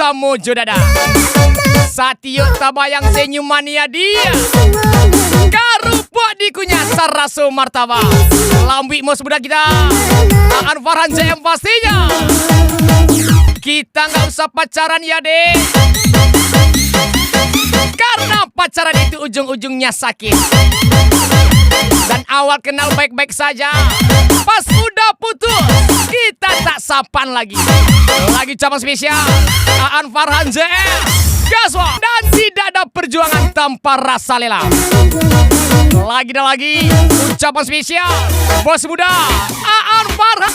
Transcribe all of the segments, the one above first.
Samuju dada Satyo tabayang senyumania dia Karupok dikunya Sarasu martaba Lambi mos budak kita Aan Farhan JM pastinya Kita nggak usah pacaran ya deh Karena pacaran itu ujung-ujungnya sakit Dan awal kenal baik-baik saja Pas udah putus Kita tak sapan lagi Lagi cabang spesial Aan Farhan JM Gaswa Dan tidak ada perjuangan tanpa rasa lelah Lagi dan lagi Ucapan spesial Bos muda Aan Farhan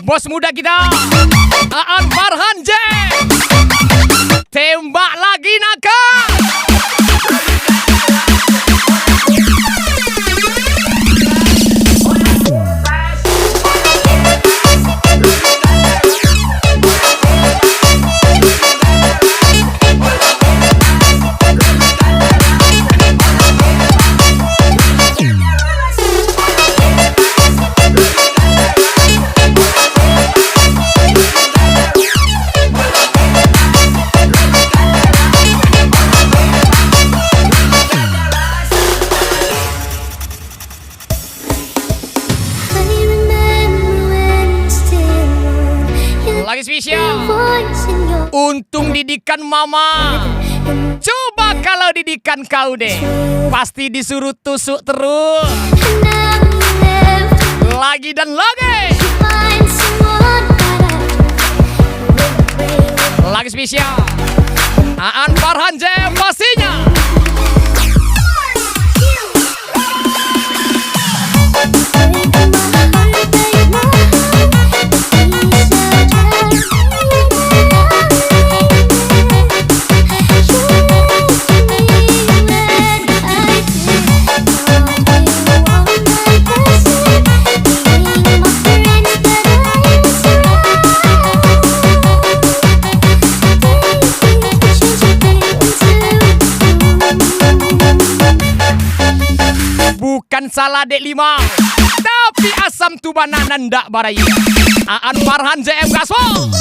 Bos muda kita Aan Farhan J Tembak lagi nakal spesial Untung didikan mama Coba kalau didikan kau deh Pasti disuruh tusuk terus Lagi dan lagi Lagi spesial Aan Farhan J pastinya Bukan salah dek 5 Tapi asam tubana nandak barai Aan Farhan JM Gasol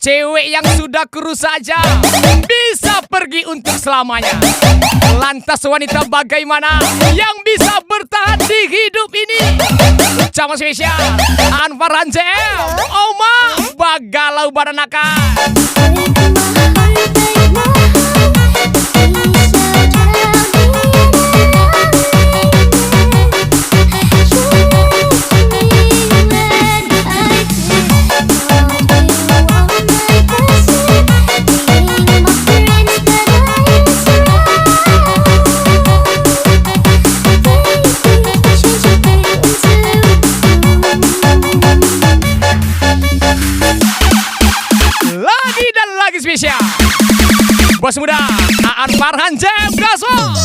Cewek yang sudah kurus saja bisa pergi untuk selamanya. Lantas wanita bagaimana yang bisa bertahan di hidup ini? Ucapan spesial Aan Farhan JM Oma Bagalau Badanaka. Gaswa.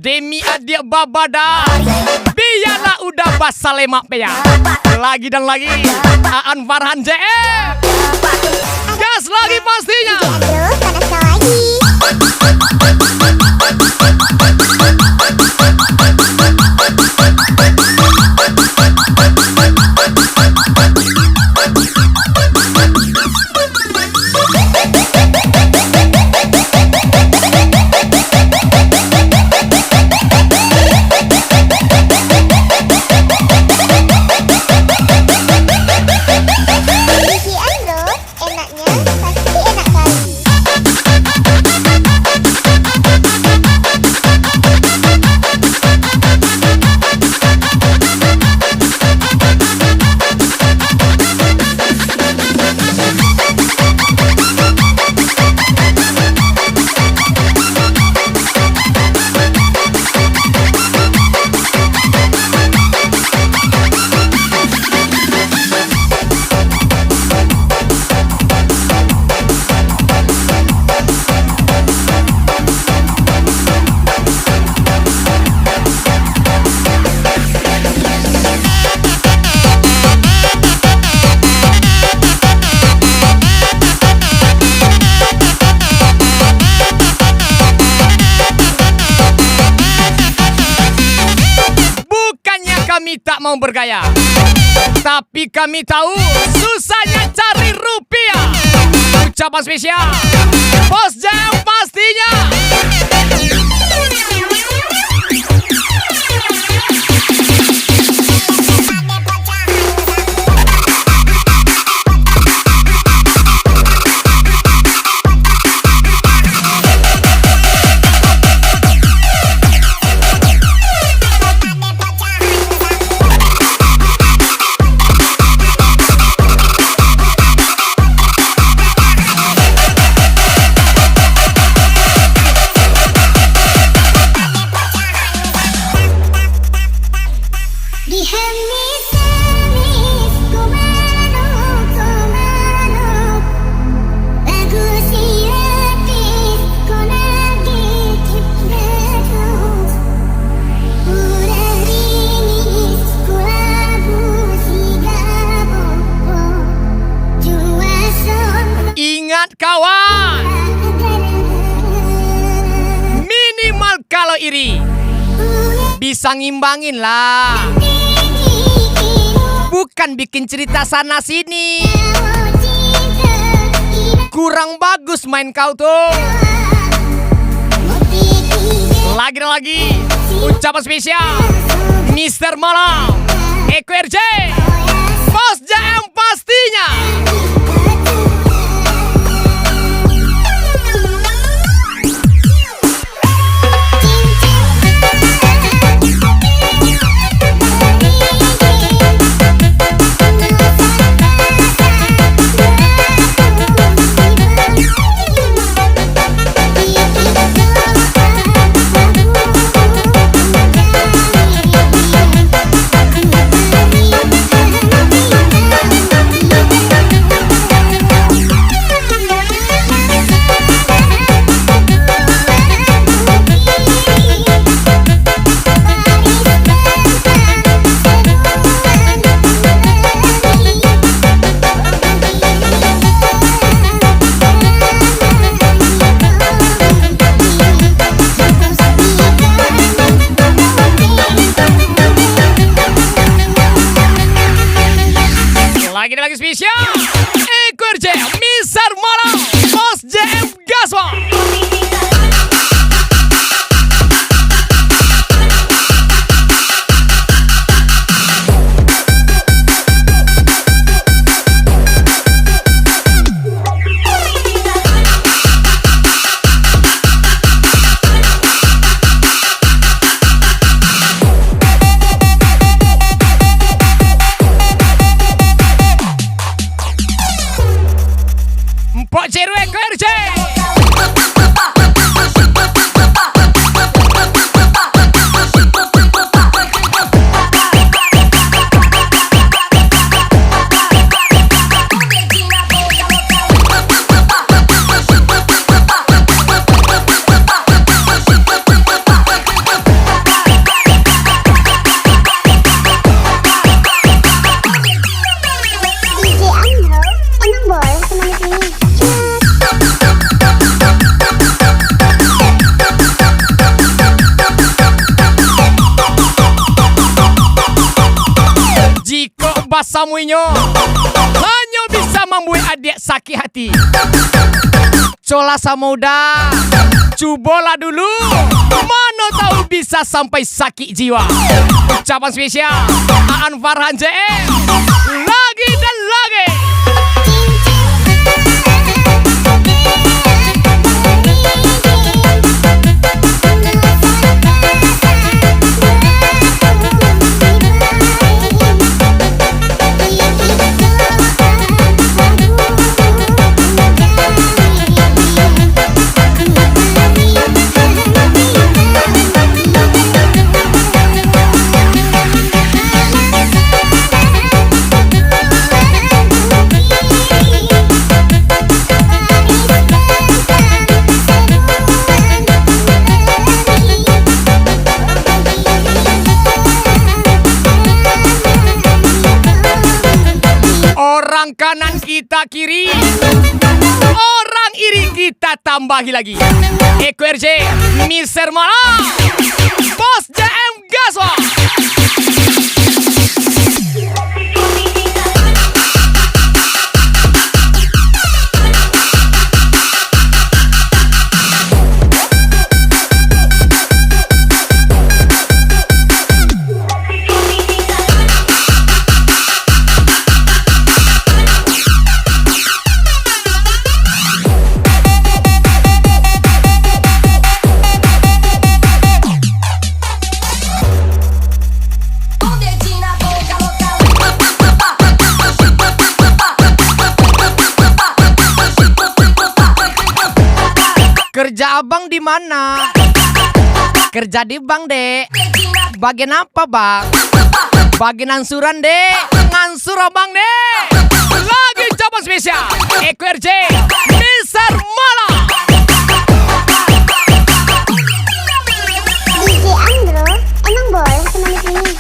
Demi adik babada, biarlah udah basah lemak ya. Lagi dan lagi, Aan Farhan JF. Gas lagi pastinya. Terus panaskan lagi. Kami tak mau bergaya, tapi kami tahu susahnya cari rupiah. Ucapan spesial Bos Jam pastinya. Kawan, minimal kalau iri bisa ngimbangin lah, bukan bikin cerita sana sini. Kurang bagus main kau tuh. Lagi-lagi ucapan spesial Mr. Malam Eko RJ Bos JM pastinya. Lagi spesial Eko RJ Mr. Malam Bos JM Gaswa. bahasa muinyo hanya bisa membuat adik sakit hati. Cola samuda, cobalah dulu, mana tahu bisa sampai sakit jiwa. Ucapan spesial Aan Farhan JM, lagi dan lagi. Orang kanan kita kiri, orang iri kita tambahi lagi. Eko RJ, Mister Mala, Bos JM Gaswa. Kerja abang di mana? Kerja di bank, Dek. Bagian apa, Bang? Bagian ansuran, Dek. Ngansur abang, Dek. Lagi coba spesial Eko RJ, Mister Mala. DJ Andro, emang boleh semangat ini?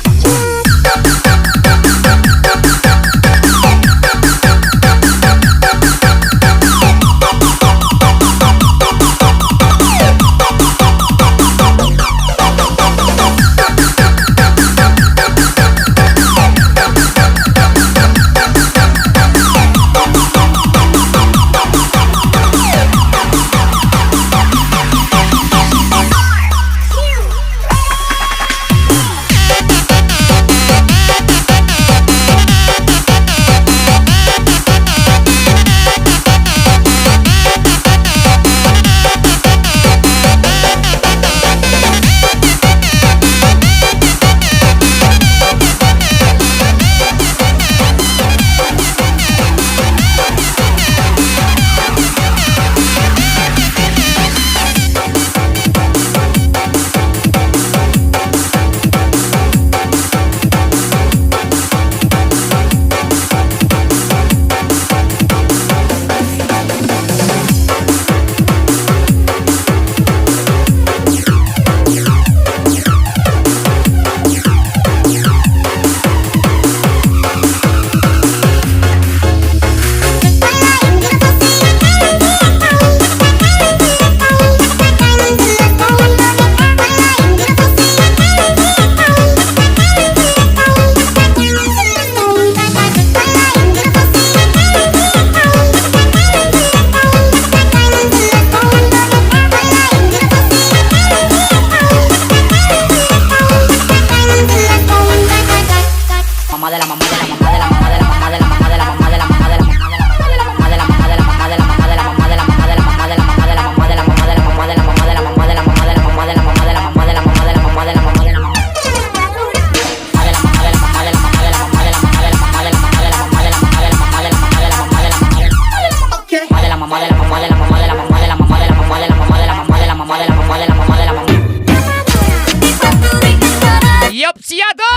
Yup, siado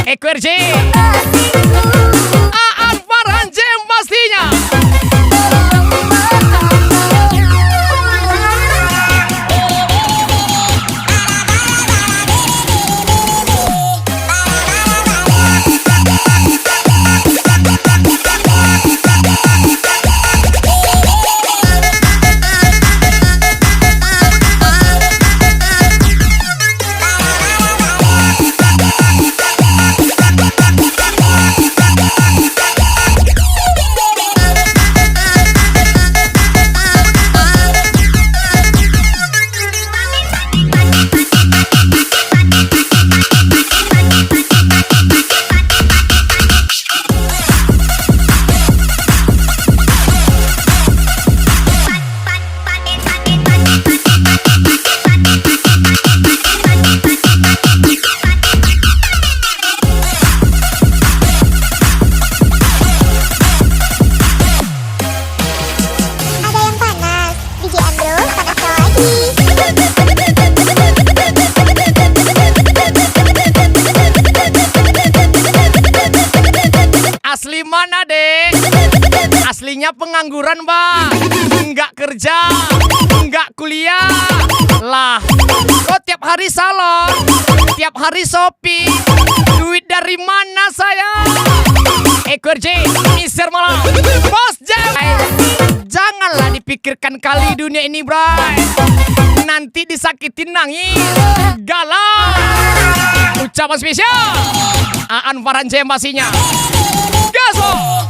Eko RJ, Aan Farhan JM pastinya. Katanya pengangguran, Bang. Nggak kerja, nggak kuliah. Lah, kok tiap hari salon, tiap hari shopping. Duit dari mana saya? Kerja, miser malam. Bos Jam. Janganlah dipikirkan kali dunia ini, bray. Nanti disakitin nangis. Galau. Ucapan spesial Aan Farhan J pastinya. Gaso.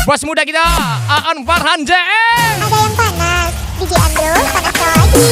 Bos muda kita, Aan Farhan JM. Ada yang panas, DJ Andro panas lagi.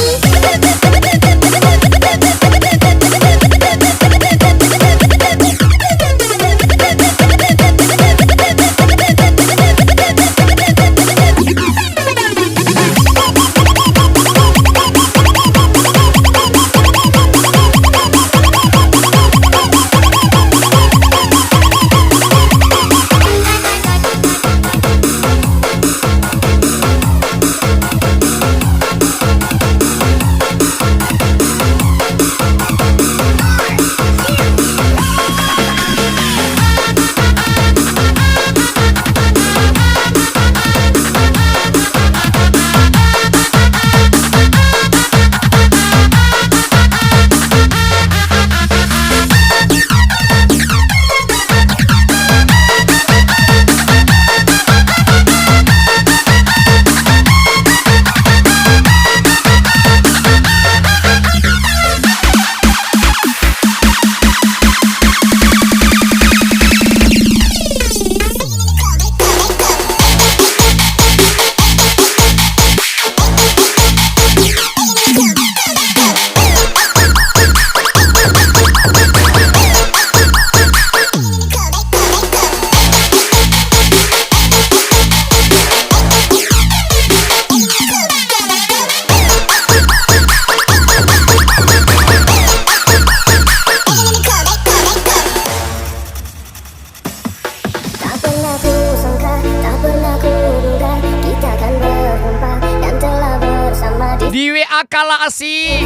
Di WA kalah asik,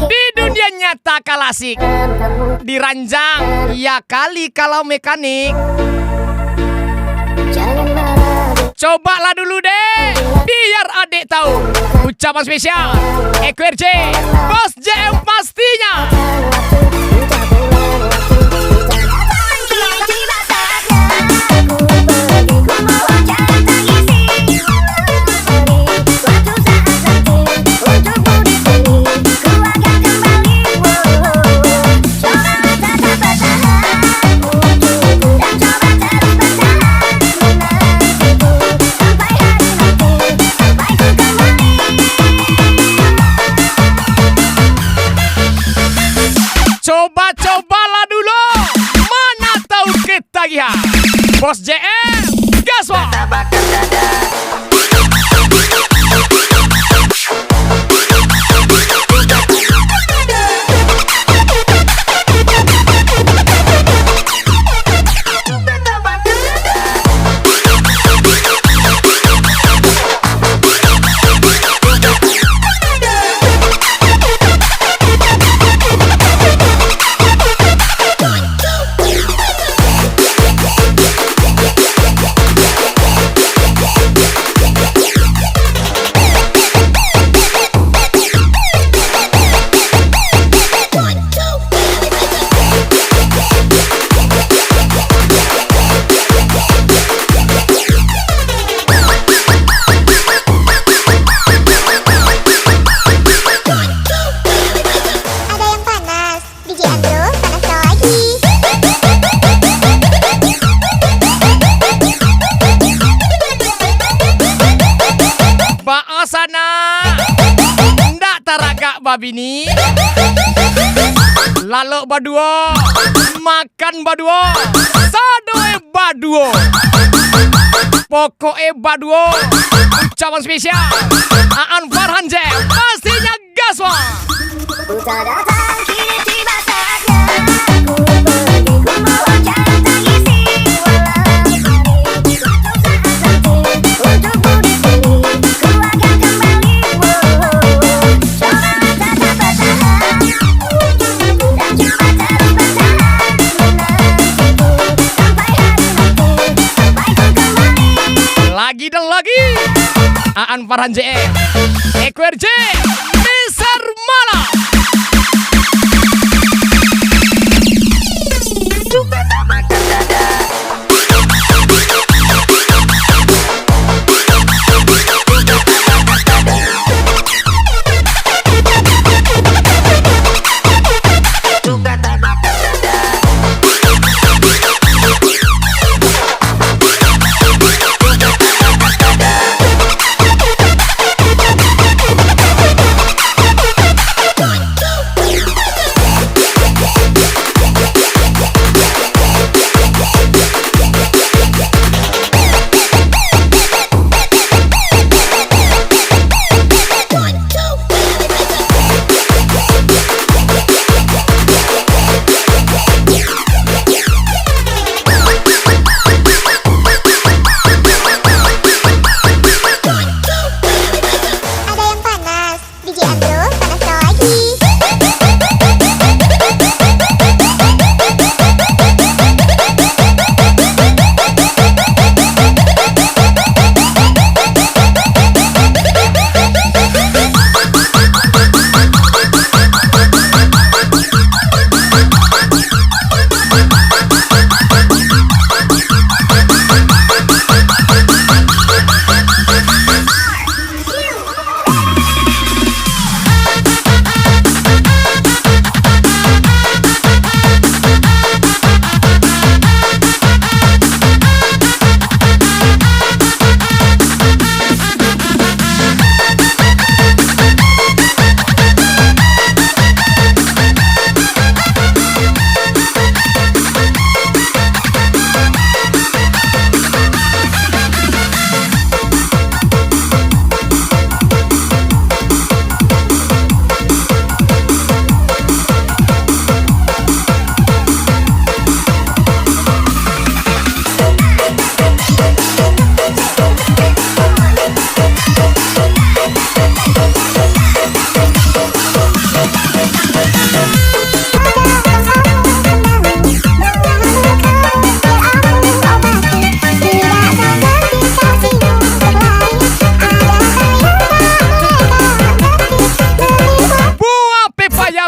di dunia nyata kalah asik. Di ranjang, ya kali kalau mekanik. Cobalah dulu deh, biar adik tahu. Ucapan spesial EQRJ, Bos JM pastinya. Coba-cobalah dulu, mana tahu ketagihan. Bos JM, gaswa. bini. Lalu baduo, makan baduo, sadoe baduo, pokoknya baduo. Ucapan spesial Aan Farhan J, pastinya gas wah. Buta datang kini tiba saatnya. Ku pergi ku bawa catatan isi. Walau hari suatu saat nanti untukmu di sini ku akan kembali. Coba tetap bertahan dan coba terus bertahan menantiku sampai hari nanti sampai ku kembali. Lagi dan lagi Aan Farhan J, EQRJ, Nisar Malam.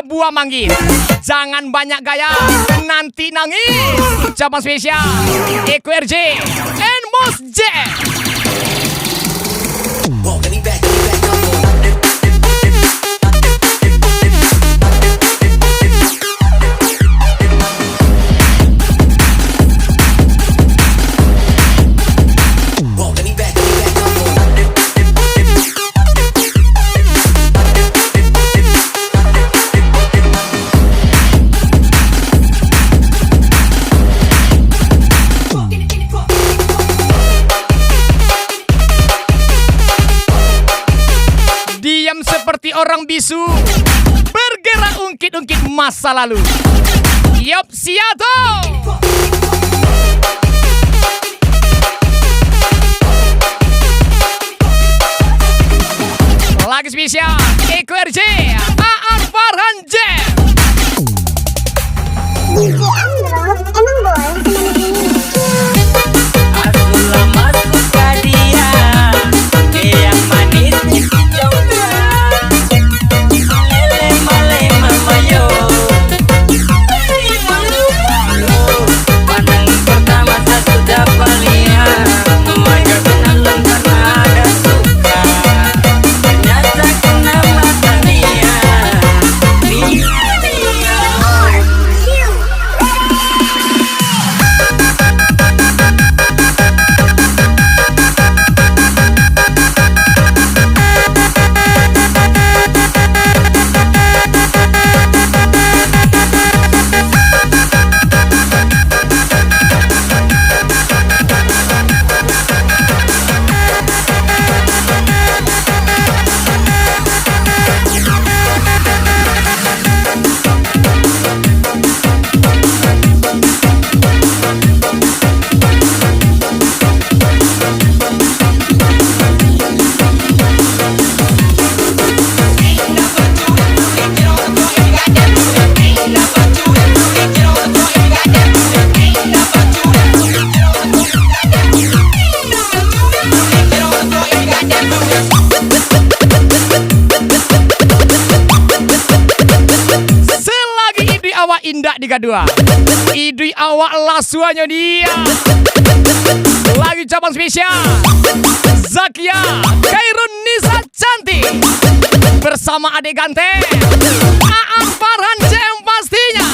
Buah manggis, jangan banyak gaya, nanti nangis. Ucapan spesial EQRJ and Mos J. Seperti orang bisu, bergerak ungkit-ungkit masa lalu. Yop, siato. Lagi spesial EQRJ, Aan Farhan J. DJ Andro emang boleh semenit ini. Aku lama suka dia yang manis coba lele mama yo pandang pertama saya sudah lihat mereka kenalan karena ada suka ternyata kena mata dia indah di kedua. Idui awak lasuanya dia. Lagi cabang spesial Zakia Khairun Nisa Cantik bersama adik ganteng Aan Farhan CM pastinya.